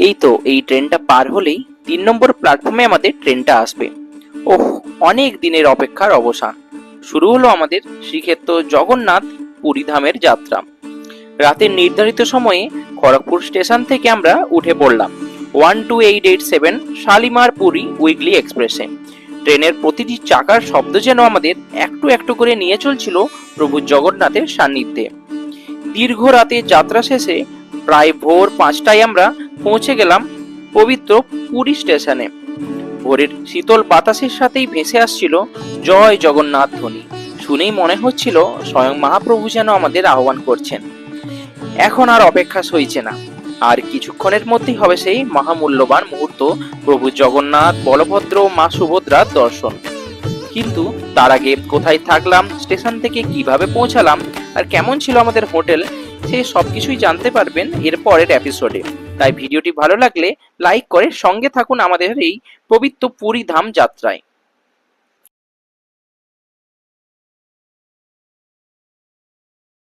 এই তো এই ট্রেনটা পার হলেই 3 নম্বর প্ল্যাটফর্মে আমাদের ট্রেনটা আসবে। ওহ, অনেক দিনের অপেক্ষার অবসান। শুরু হলো আমাদের শ্রীক্ষেত্র জগন্নাথ পুরী ধামের যাত্রা। রাতের নির্ধারিত সময়ে খড়গপুর স্টেশন থেকে আমরা উঠে পড়লাম 12887 শালিমার পুরী উইকলি এক্সপ্রেসে। ট্রেনের প্রতিটি চাকার শব্দ যেন আমাদের একটু একটু করে নিয়ে চলছিল প্রভু জগন্নাথের সান্নিধ্যে। দীর্ঘ রাতে যাত্রা শেষে প্রায় ভোর 5টায় আমরা পৌঁছে গেলাম পবিত্র পুরী স্টেশনে। ভোরের শীতল বাতাসের সাথেই ভেসে আসছিল জয় জগন্নাথ ধ্বনি। শুনেই মনে হচ্ছিল স্বয়ং মহাপ্রভু যেন আমাদের আহ্বান করছেন। এখন আর অপেক্ষা সইছে না, আর কিছুক্ষণের মধ্যেই হবে সেই মহামূল্যবান মুহূর্ত, প্রভু জগন্নাথ, বলভদ্র, মা সুভদ্রার দর্শন। কিন্তু তার আগে কোথায় থাকলাম, স্টেশন থেকে কিভাবে পৌঁছালাম, আর কেমন ছিল আমাদের হোটেল, সেই সবকিছুই জানতে পারবেন এর পরের এপিসোডে। তাই ভিডিওটি ভালো লাগলে লাইক করে সঙ্গে থাকুন আমাদের এই পবিত্র পুরী ধাম যাত্রায়।